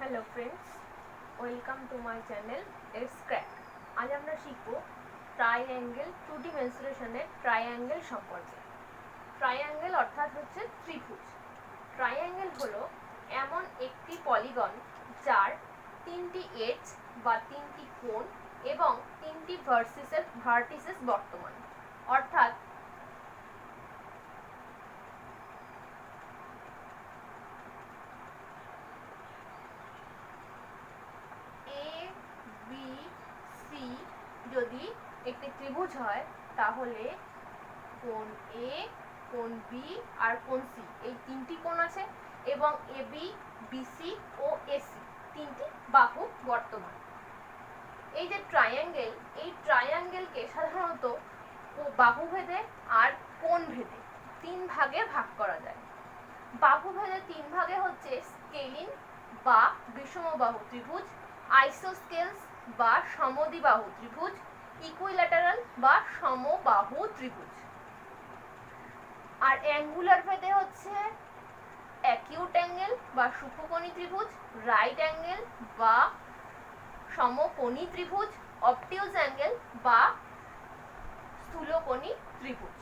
Hello friends, welcome to my channel it's crack. আজ আমরা শিখব ট্রাইঅ্যাঙ্গেল, টু ডি মেনসুরেশনের ট্রাইঅ্যাঙ্গেল সম্পর্কে। ট্রাইঅ্যাঙ্গেল অর্থাৎ হচ্ছে ত্রিভুজ। ট্রাইঅ্যাঙ্গেল হলো এমন একটি পলিগন যার তিনটি এজ বা তিনটি কোণ এবং তিনটি ভার্টিসেস বর্তমান। অর্থাৎ যদি একটি ত্রিভুজ হয় তাহলে কোণ এ, কোণ বি আর কোণ সি, এই তিনটি কোণ আছে এবং A B, BC O AC তিনটি বাহু বর্তমান। এই যে ট্রায়াঙ্গেল, এই ট্রায়াঙ্গেলকে সাধারণত বাহুভেদে আর কোণ ভেদে তিন ভাগে ভাগ করা যায়। বাহুভেদে তিন ভাগে হচ্ছে স্কেলিন বা বিষমবাহু ত্রিভুজ, আইসোস্কেলস বা সমদ্বিবাহু ত্রিভুজ, ইকুইল্যাটারাল বা সমবাহু ত্রিভুজ। আর অ্যাঙ্গুলার ভেদে হচ্ছে অ্যাকিউট অ্যাঙ্গেল বা সূক্ষ্মকোণী ত্রিভুজ, রাইট অ্যাঙ্গেল বা সমকোণী ত্রিভুজ, অবটিউজ অ্যাঙ্গেল বা স্থূলকোণী ত্রিভুজ।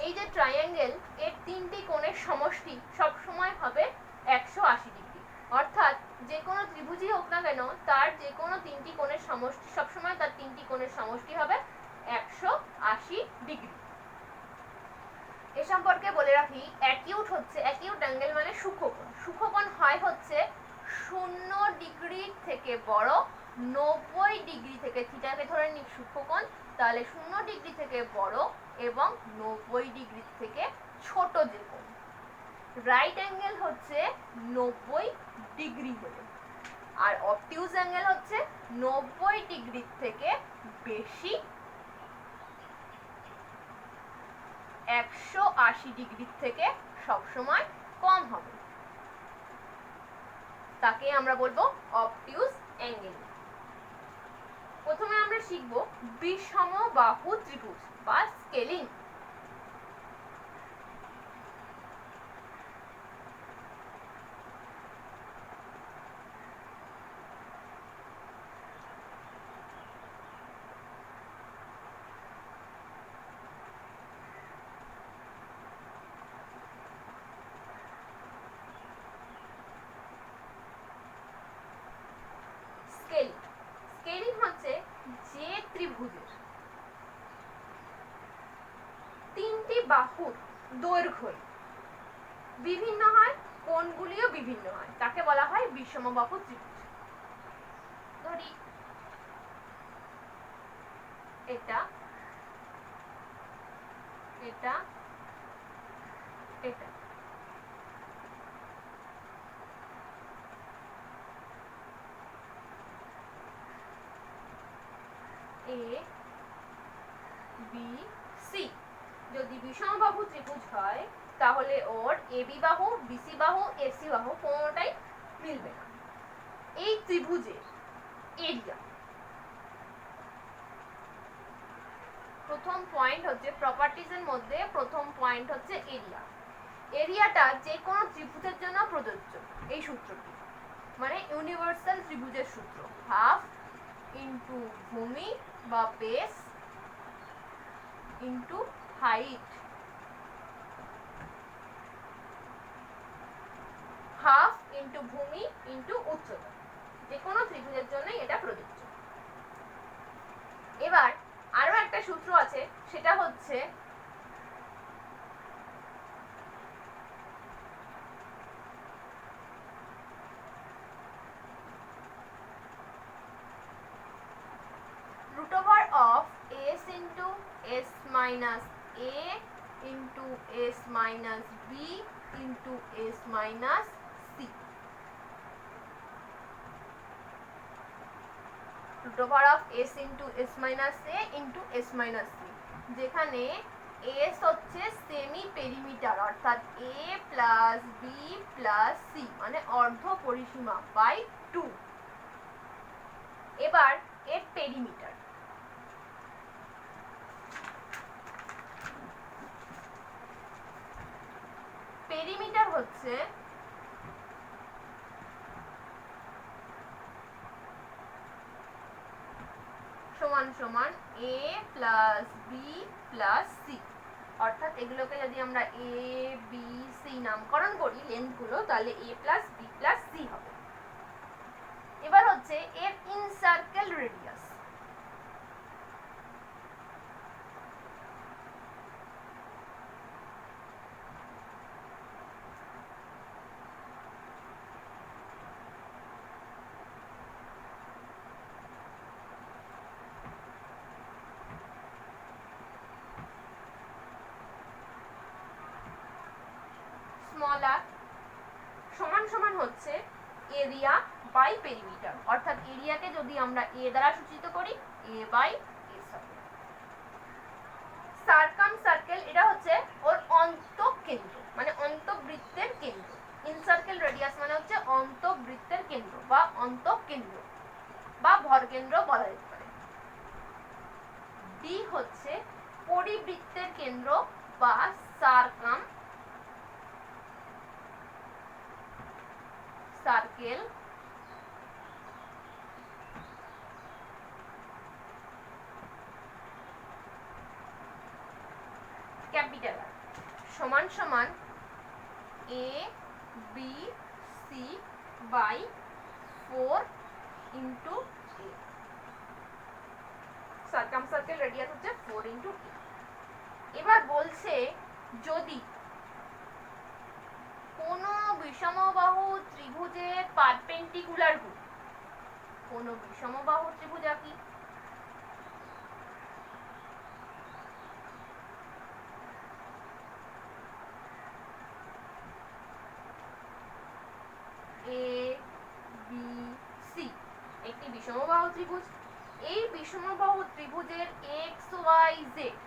এই যে ট্রায়াঙ্গেল, এর তিনটি কোণের সমষ্টি সবসময় হবে 180 ডিগ্রি। অর্থাৎ যে কোনো ত্রিভুজই হোক না কেন, তার যে কোনো তিনটি কোণের সমষ্টি সবসময় তার তিনটি কোণের সমষ্টি হবে 180 ডিগ্রি। এ সম্পর্কে বলে রাখি, অ্যাকিউট অ্যাঙ্গেল মানে সূক্ষ্মকোণ। সূক্ষ্মকোণ হয় হচ্ছে 0 ডিগ্রি থেকে বড়, 90 ডিগ্রি থেকে, থিটাকে ধরে নিই সূক্ষ্মকোণ, তাহলে 0 ডিগ্রি থেকে বড় এবং 90 ডিগ্রি থেকে ছোট যে কোণ। রাইট অ্যাঙ্গেল হচ্ছে 90 ডিগ্রি হলে, আর অবটিউজ অ্যাঙ্গেল হচ্ছে 90 ডিগ্রি থেকে বেশি, 180 ডিগ্রি থেকে সবসময় কম হবে, তাকে আমরা বলবো অবটিউজ অ্যাঙ্গেল। প্রথমে আমরা শিখব বিষমবাহু ত্রিভুজ বা স্কেলিং। স্কেলিং হচ্ছে যে ত্রিভুজের তিনটি বাহুর দৈর্ঘ্য বিভিন্ন হয়, কোণগুলিও বিভিন্ন হয়, তাকে বলা হয় বিষমবাহু ত্রিভুজ। ধরি এটা, এটা, এটা। এ বি সি যদি বিষমবাহু ত্রিভুজ হয় তাহলে ওর এবি বাহু, বিসি বাহু, এসি বাহু কোনোটাই মিলবে না। এই ত্রিভুজের এরিয়া, প্রথম পয়েন্ট হচ্ছে প্রপার্টিজের মধ্যে প্রথম পয়েন্ট হচ্ছে এরিয়া। এরিয়াটা যে কোনো ত্রিভুজের জন্য প্রযোজ্য। এই সূত্রটি মানে ইউনিভার্সাল ত্রিভুজের সূত্র, হাফ ইন্টু ভূমি বা base into height, half into ভূমি ইন্টু উচ্চতা। যে কোনো ত্রিভুজের জন্যই এটা প্রযোজ্য। এবার আরো একটা সূত্র আছে, সেটা হচ্ছে root over of s into s minus a into s minus b into s minus c, root over of s into s minus a into s minus c, যেখানে s হচ্ছে সেমি পেরিমিটার অর্থাৎ a plus b plus c মানে অর্ধ পরিসীমা by 2। এবার এর perimeter, perimeter হচ্ছে সমান সমান এ প্লাস বি প্লাস সি, অর্থাৎ এগুলোকে যদি আমরা এ বি সি নামকরণ করি লেন্থগুলো, তাহলে এ প্লাস বি প্লাস সি হবে। এবার হচ্ছে এর ইনসার্কেল রেডিয়াস। স্মল আর সমান সমান হচ্ছে এরিয়া বাই পেরিমিটার, অর্থাৎ এরিয়াকে যদি আমরা এ দ্বারা সূচিত করি এ বাই এস হবে। সার্কাম সার্কেল এটা হচ্ছে ওর অন্তঃকেন্দ্র, মানে অন্তঃবৃত্তের কেন্দ্র। ইনসার্কেল রেডিয়াস মানে হচ্ছে অন্তঃবৃত্তের কেন্দ্র বা অন্তঃকেন্দ্র বা ভরকেন্দ্র বলা যেতে পারে। ডি হচ্ছে পরিবৃত্তের কেন্দ্র বা সার্কাম সার্কেল। ক্যাপিটাল আর সমান সমান A B C by 4 into A. Circumcircle radius হচ্ছে 4 ইন্টু এ। এবার বলছে যদি কোন বিষমবাহু ত্রিভুজের পারপেন্ডিকুলার ভূমি, কোন বিষমবাহু ত্রিভুজ আঁকি, এ বি সি একটি বিষমবাহু ত্রিভুজ। এই বিষমবাহু ত্রিভুজের এক্স ওয়াই জেড,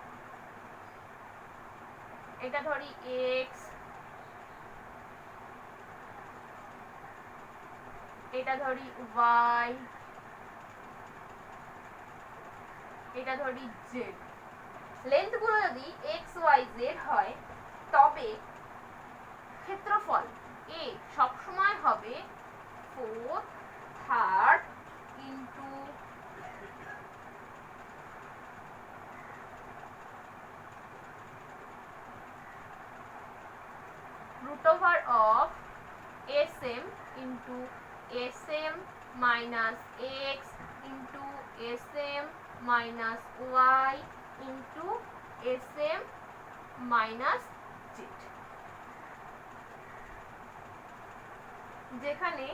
এটা ধরি এক্স, এটা ধরি ওয়াই, এটা ধরি জেড। লেন্থ গুলো যদি এক্স ওয়াই জেড হয় তবে ক্ষেত্রফল এ সবসময় হবে 4/3 into root over of sm into sm minus x into sm minus y into sm minus z, যেখানে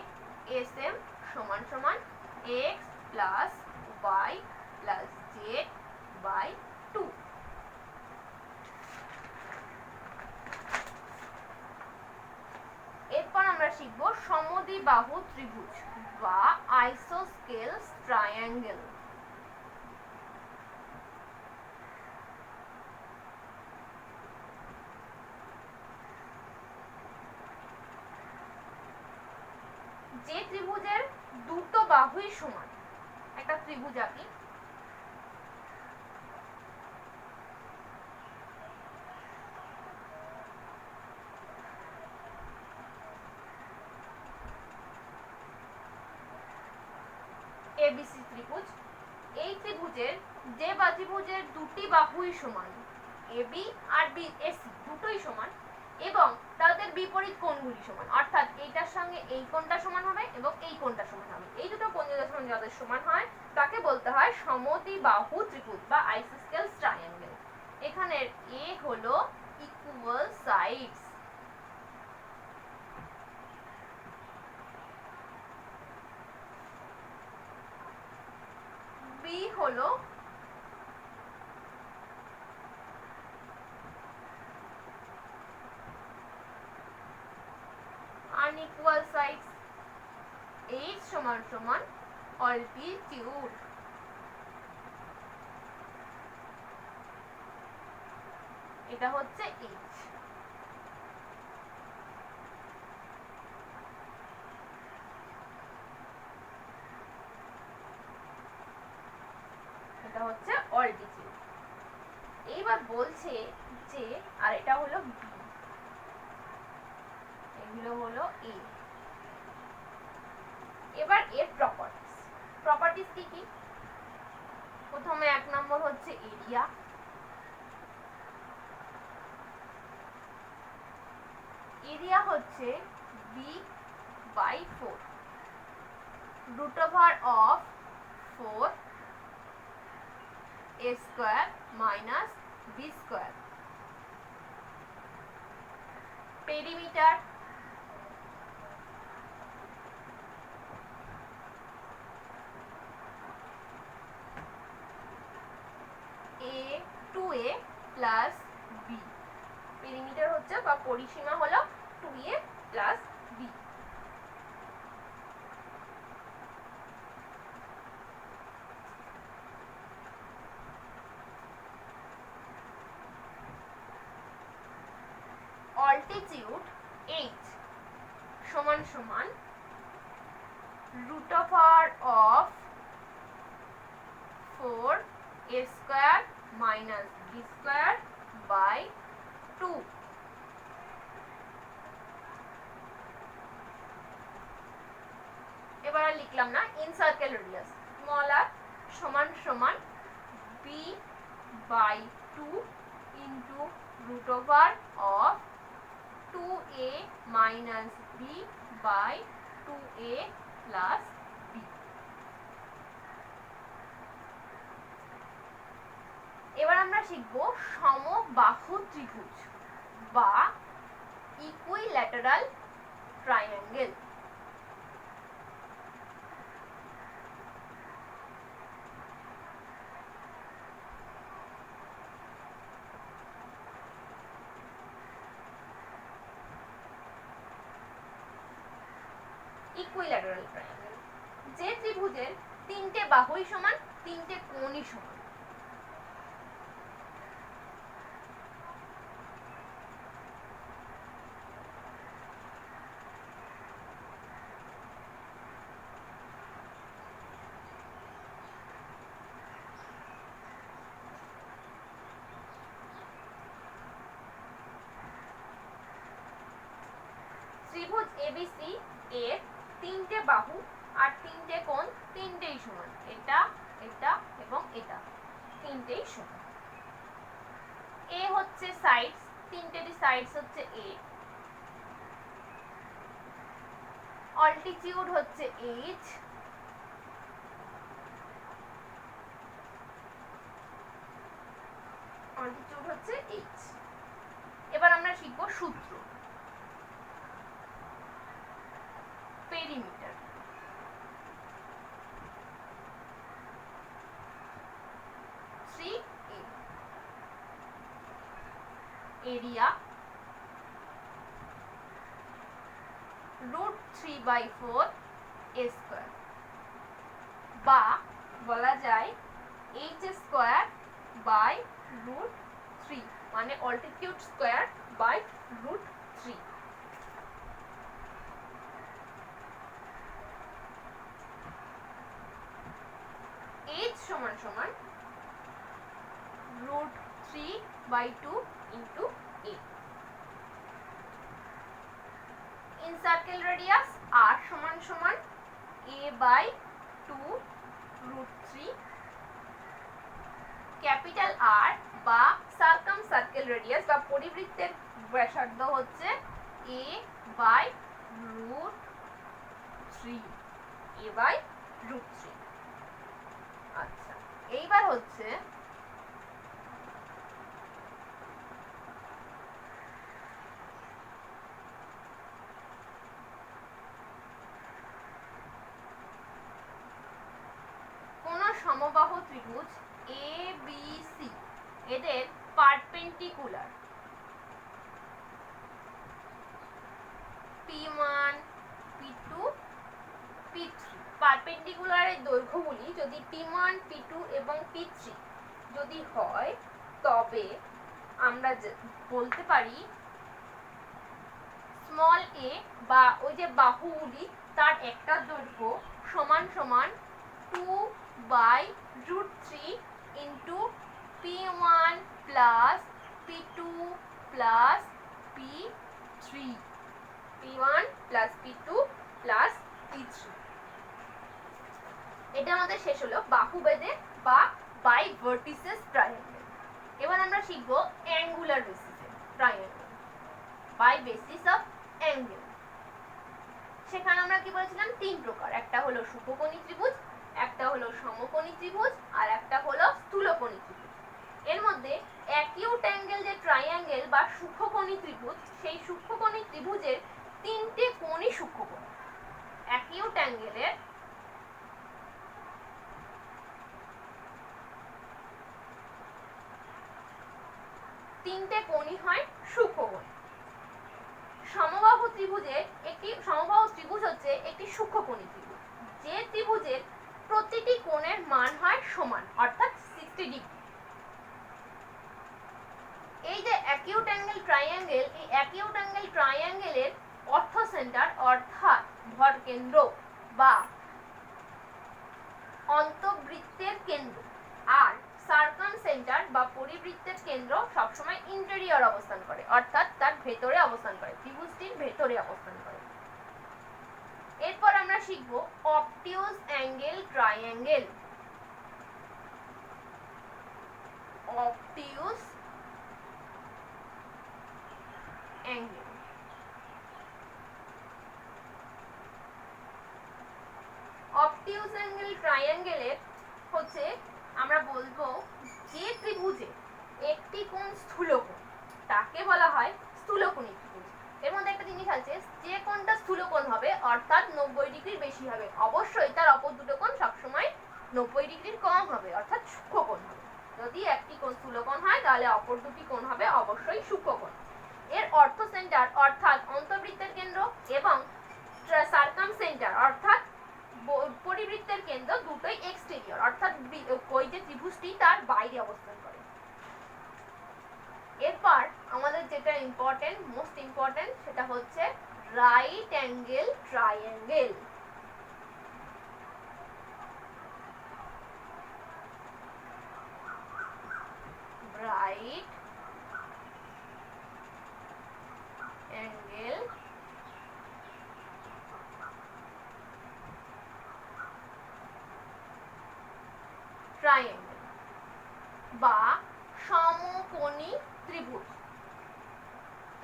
sm সমান সমান x plus y plus z by 2। এরপর আমরা শিখব সমদ্বিবাহু ত্রিভুজ বা আইসোস্কেলস ট্রায়াঙ্গেল। যে ত্রিভুজের দুটো বাহুই সমান, একটা ত্রিভুজ আঁকি, এবিসি ত্রিভুজ। এই ত্রিভুজের যে ত্রিভুজের দুটি বাহুই সমান, এবি আর এসি দুটোই সমান এবং তাদের বিপরীত কোণগুলি সমান, অর্থাৎ এইটার সঙ্গে এই কোণটা সমান হবে এবং এই কোণটা সমান হবে, এই দুটো কোণ যখন যাদের সমান হয় তাকে বলতে হয় সমদ্বিবাহু ত্রিভুজ বা আইসোস্কেলস ট্রায়াঙ্গেল। এখানের এ হলো ইকুয়াল সাইডস, বি হলো unequal sides, h সমান সমান altitude। এটা হচ্ছে h। এটা হচ্ছে altitude। এইবার বলছে যে আর এটা হলো b, এগুলো হলো a। এবার এর প্রপার্টিজ কি কি? প্রথমে 1 নম্বর হচ্ছে এরিয়া। এরিয়া হচ্ছে b/4 √4 a square minus b square। Perimeter a2a plus b। Perimeter হচ্ছে বা পরিসীমা হলো 2a plus b। altitude h সমান সমান √4 a square minus b square by 2। এবার আর লিখলাম না। In circle radius small r সমান সমান b/2 into √4 2a minus b by 2a plus b। এবার আমরা শিখব সমবাহু ত্রিভুজ বা ইকুইল্যাটারাল ট্রায়াঙ্গেল। ইকুইল্যাটারাল ট্রায়াঙ্গেল যে ত্রিভুজের 3টে বাহুই সমান 3টে কোণই সমান। ত্রিভুজ এবিসি এর 3টে বাহু আর 3টে কোণ 3টেই সমান। এটা এটা এবং এটা 3টেই সমান। এ হচ্ছে সাইডস, 3টেরই সাইডস হচ্ছে এ। অল্টিটিউড হচ্ছে h। অল্টিটিউড হচ্ছে h। এবার আমরা শিখব সূত্র। পেরিমিটার এরিয়া √3/4 a square বা বলা যায় h square by √3 মানে অল্টিটিউড স্কয়ার by √3। h সমান সমান √3/2 into a। in circle radius r সমান সমান a/2 √3। ক্যাপিটাল R বা সার্কামসার্কেল রেডিয়াস বা পরিবৃত্তের ব্যাসার্ধ হচ্ছে a/√3। আচ্ছা, এইবার হচ্ছে কোন সমবাহু ত্রিভুজ ABC এদের পারপেন্ডিকুলার P1 P2 P3 পারপেন্ডিকুলারের দৈর্ঘ্যগুলি যদি P1 P2 এবং P3 যদি হয় তবে আমরা বলতে পারি স্মল a বা ওই যে বাহুগুলি তার একটা দৈর্ঘ্য সমান সমান 2/√3 into P1 plus P2 plus P3। P1 plus P2 plus P3। এটা আমাদের শেষ হলো বাহুবেদে বা বাই ভার্টিসেস ট্রায়াঙ্গেল। এবার আমরা শিখবো অ্যাঙ্গুলার বেসিসে triangle by basis of angle. সেখানে আমরা কি বলেছিলাম, তিন প্রকার, একটা হলো শুভকোণী ত্রিভুজ, একটা হলো সমকোণী ত্রিভুজ, আর একটা হলো স্থূলকোণী ত্রিভুজ। এর মধ্যে অ্যাকিউট অ্যাঙ্গেল যে ট্রায়াঙ্গেল বা সূক্ষ্মকোণী ত্রিভুজ, সেই সূক্ষ্মকোণী ত্রিভুজের তিনটে কোণই সূক্ষ্মকোণ। অ্যাকিউট অ্যাঙ্গেলের তিনটে কোণই হয় সূক্ষ্মকোণ। সমবাহু ত্রিভুজের সমবাহু ত্রিভুজ হচ্ছে একটি সূক্ষ্মকোণী ত্রিভুজ, যে ত্রিভুজের প্রতিটি কোণের মান হয় সমান, অর্থাৎ 60 ডিগ্রি। এই যে অ্যাকিউট অ্যাঙ্গেল ট্রায়াঙ্গেল, এই অ্যাকিউট অ্যাঙ্গেল ট্রায়াঙ্গেলের অর্থ সেন্টার অর্থাৎ ভরকেন্দ্র বা অন্তবৃত্তের কেন্দ্র আর সার্কাম সেন্টার বা পরিবৃত্তের কেন্দ্র সবসময় ইন্টেরিয়র অবস্থান করে, অর্থাৎ তার ভেতরে অবস্থান করে, ত্রিভুজটির ভেতরে অবস্থান করে। এরপর আমরা শিখব অবটিউজ অ্যাঙ্গেল ট্রায়াঙ্গেল। অবটিউজ অ্যাঙ্গেল অবটিউজ অ্যাঙ্গেল ট্রায়াঙ্গেলের হচ্ছে আমরা বলবো যে ত্রিভুজে একটি কোণ স্থূলকোণ তাকে বলা হয় স্থূলকোণী ত্রিভুজ। এর মধ্যে একটা জিনিস আছে, যে কোণটা স্থূলকোণ হবে অর্থাৎ 90 ডিগ্রির বেশি হবে, অবশ্যই তার অপর দুটো কোণ সবসময় 90 ডিগ্রির কম হবে, অর্থাৎ সূক্ষ্মকোণ হবে। যদি একটি কোণ স্থূলকোণ হয় তাহলে অপর দুটি কোণ হবে অবশ্যই সূক্ষ্মকোণ। এর অর্থ সেন্টার অর্থাৎ অন্তবৃত্তের কেন্দ্র এবং সার্কাম সেন্টার অর্থাৎ পরিবৃত্তের কেন্দ্র দুটোই এক্সটেরিয়র, অর্থাৎ ওই যে ত্রিভুজটি তার বাইরে অবস্থান করে। এরপর আমাদের যেটা ইম্পর্টেন্ট, মোস্ট ইম্পর্টেন্ট, সেটা হচ্ছে right angle triangle. Right angle triangle বা সমকোণী ত্রিভুজ।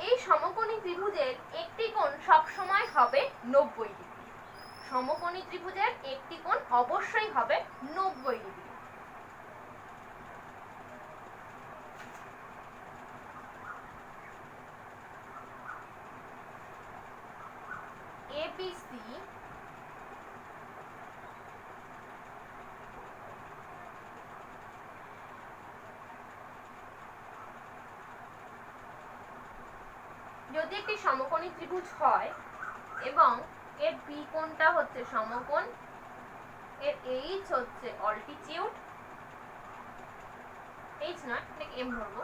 এই সমকোণী ত্রিভুজের একটি কোণ সবসময় হবে 90 ডিগ্রি। সমকোণী ত্রিভুজের একটি কোণ অবশ্যই হবে 90 ডিগ্রি। ABC যদি একটি সমকোণী ত্রিভুজ হয় এবং এর বি কোণটা হচ্ছে সমকোণ, এর এইচ হচ্ছে অল্টিটিউড, এইচ নয় এটাকে এম ধরবো,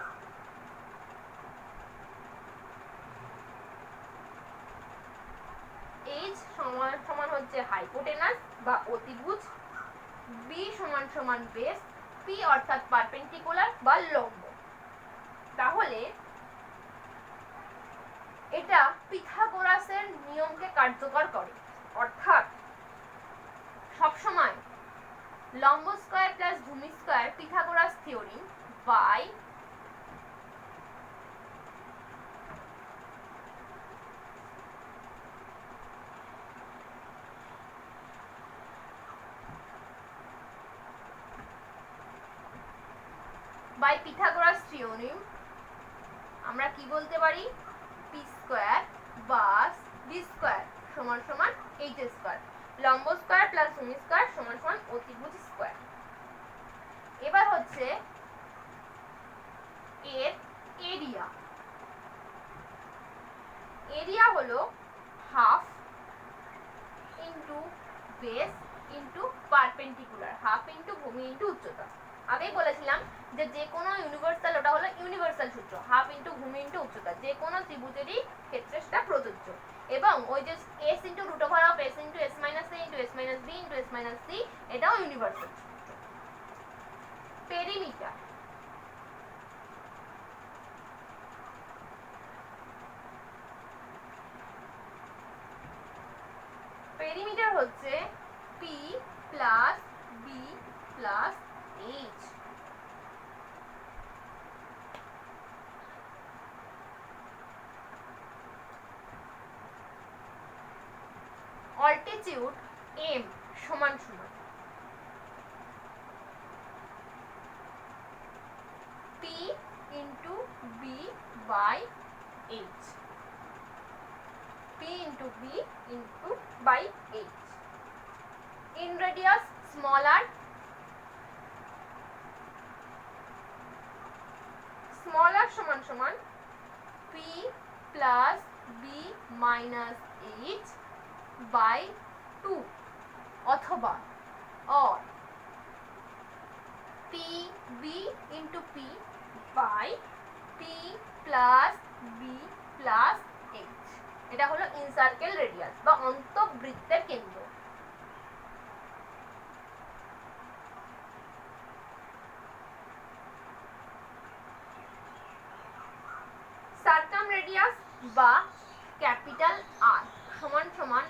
এইচ সমান সমান হচ্ছে হাইপোটেনাস বা অতিভুজ, বি সমান সমান বেস, পি অর্থাৎ পারপেন্ডিকুলার বা লম্ব। তাহলে এটা পিথাগোরাসের নিয়মকে কার্যকর করে, অর্থাৎ সবসময় লম্ব স্কয়ার প্লাস ভূমি square Pythagoras theorem by Pythagoras theorem আমরা কি বলতে পারি, P square plus B square সমান সমান এইচ স্কয়ার, লম্ব স্কয়ার প্লাস ভূমি স্কয়ার সমান সমান অতিভুজ স্কয়ার। এবার হচ্ছে এর এরিয়া। এরিয়া হলো half into base into perpendicular, half into ভূমি ইন্টু উচ্চতা। আগেই বলেছিলাম যে যে কোনো ইউনিভার্সাল, ওটা হলো ইউনিভার্সাল সূত্র, হাফ ইন্টু ভূমি ইন্টু উচ্চতা, যে কোনো ত্রিভুজেরই ক্ষেত্রে সেটা প্রযোজ্য। এবং ওই যে s into root over of s into s minus a into s minus b into s minus c, এটাও ইউনিভার্সাল সূত্র। পেরিমিটার। পেরিমিটার হচ্ছে p plus b plus h লটিটিউড এম সমান সমান P into B by H, P into B into by H. Inradius small R, small R সমান সমান P plus B minus H by 2 অথবা or P B into P by P plus B plus H. এটা হলো incircle radius বা অন্তবৃত্তের কেন্দ্র। Circumradius বা capital R সমান সমান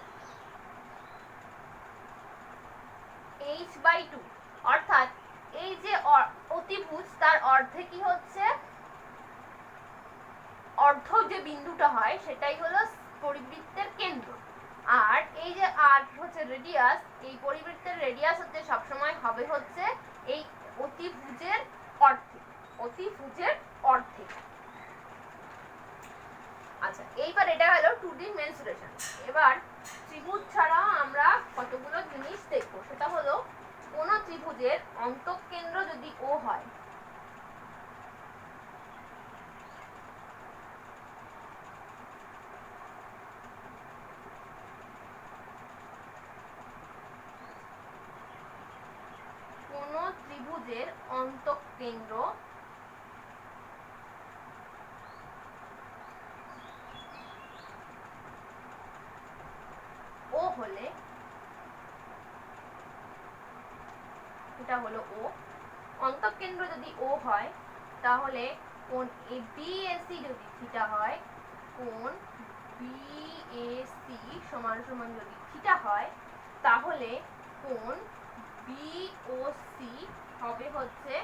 h বাই 2, অর্থাৎ এই যে অতিভুজ তার অর্ধে কি হচ্ছে, অর্ধ যে বিন্দুটা হয় সেটাই হলো পরিবৃত্তের কেন্দ্র। আর এই যে আর হচ্ছে রেডিয়াস, এই পরিবৃত্তের রেডিয়াস হচ্ছে সবসময় হবে হচ্ছে এই অতিভুজের অর্ধেক, অতিভুজের অর্ধেক। আচ্ছা, এইবার এটা হলো 2D মেনসুরেশন। এবার ত্রিভুজ ছাড়া আমরা কতগুলো জিনিস দেখবো, সেটা হলো কোন ত্রিভুজের অন্তঃকেন্দ্র যদি ও হয়, কোন ত্রিভুজের অন্তঃকেন্দ্র ও হলে, এটা হলো ও, অন্তঃকেন্দ্র যদি ও হয় তাহলে কোণ বিএসি যদি থিটা হয়, কোণ বিএসি সমান সমান যদি থিটা হয়, তাহলে কোণ বিওসি হবে হচ্ছে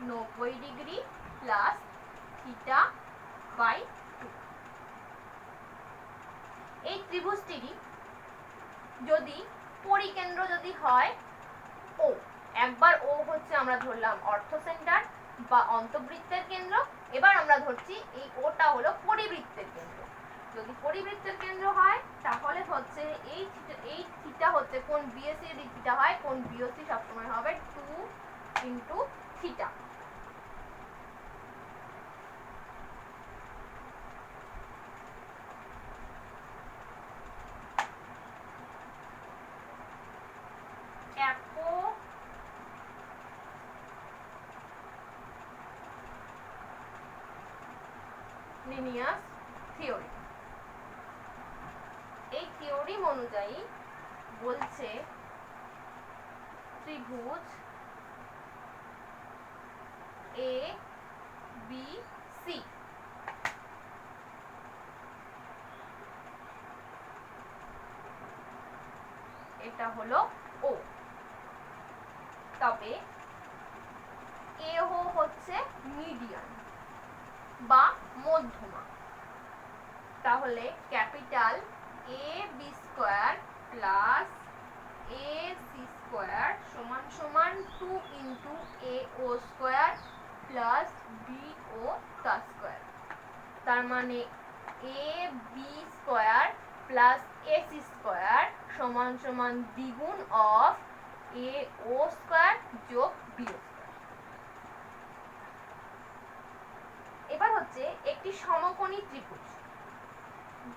90 ডিগ্রি প্লাস থিটা বাই 2। এই ত্রিভুজটিরই যদি পরিকেন্দ্র যদি হয় ও, একবার ও হচ্ছে আমরা ধরলাম অর্থ সেন্টার বা অন্তবৃত্তের কেন্দ্র, এবার আমরা ধরছি এই ওটা হলো পরিবৃত্তের কেন্দ্র। যদি পরিবৃত্তের কেন্দ্র হয় তাহলে হচ্ছে এই থিটা হচ্ছে কোণ বিএসি যদি থিটা হয়, কোণ বিওসি সবসময় হবে 2 ইন্টু থিটা। লিনিয়াস থিওরি, এই থিওরি অনুযায়ী বলছে ত্রিভুজ এ বি সি এটা হলো ও, তবে এ হচ্ছে মিডিয়ান বা মধ্যমা, তাহলে capital A B square plus A C square সমান সমান 2 into A O square plus B O তার স্কোয়ার। তার মানে A B square plus A C square সমান সমান দ্বিগুণ অফ এ ও স্কোয়ার যোগ বি ও স্কোয়ার। এবার হচ্ছে একটি সমকোণী ত্রিভুজ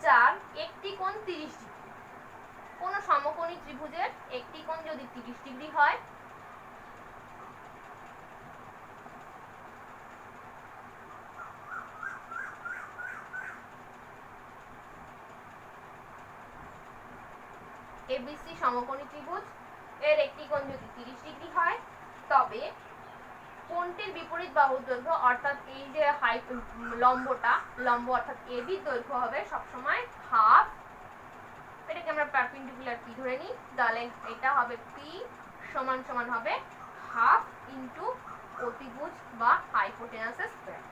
যার একটি কোণ 30 ডিগ্রি। কোন সমকোণী ত্রিভুজের একটি কোণ যদি 30 ডিগ্রি হয়, এবিসি সমকোণী ত্রিভুজ এর একটি কোণ যদি 30 ডিগ্রি হয়, তবে কোণটির বিপরীত বাহুর দৈর্ঘ্য অর্থাৎ এই যে লম্বটা, লম্ব অর্থাৎ এবি দৈর্ঘ্য হবে সবসময় হাফ, এটাকে আমরা পারপেন্ডিকুলার পি ধরে নিই, তাহলে এটা হবে পি সমান সমান হবে হাফ ইন্টু অতিভুজ বা হাইপোটেনাস স্কয়ার।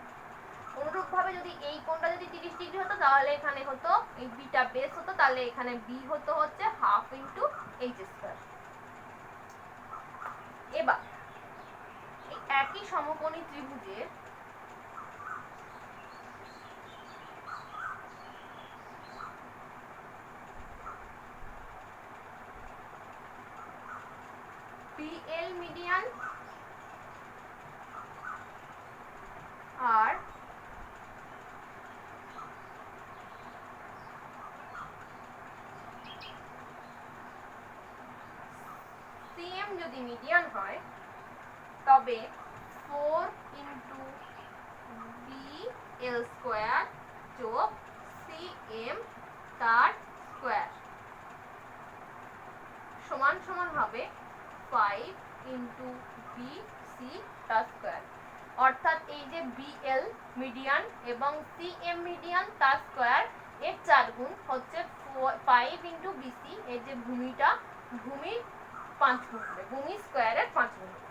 অনুরূপভাবে যদি এই কোণটা যদি 30 ডিগ্রি হতো তাহলে এখানে হতো এই বিটা বেস হতো, তাহলে এখানে বি হতো হচ্ছে হাফ ইন্টু এইচ স্কয়ার। এবার এই একই সমকোণী ত্রিভুজের বিএল মিডিয়ান আর সিএম যদি মিডিয়ান হয় তবে 4 ইন্টু বিএল স্কোয়ার যোগ সিএম তার স্কোয়ার সমান সমান হবে 5 ইন্টু বিসি তার স্কোয়ার। অর্থাৎ এই যে বিএল মিডিয়ান এবং সিএম মিডিয়ান তার স্কোয়ার এর 4 গুণ হচ্ছে 5 ইন্টু বিসি, এই যে ভূমিটা ভূমির 5 গুণ হবে, ভূমি স্কোয়ারের 5 গুণ হবে।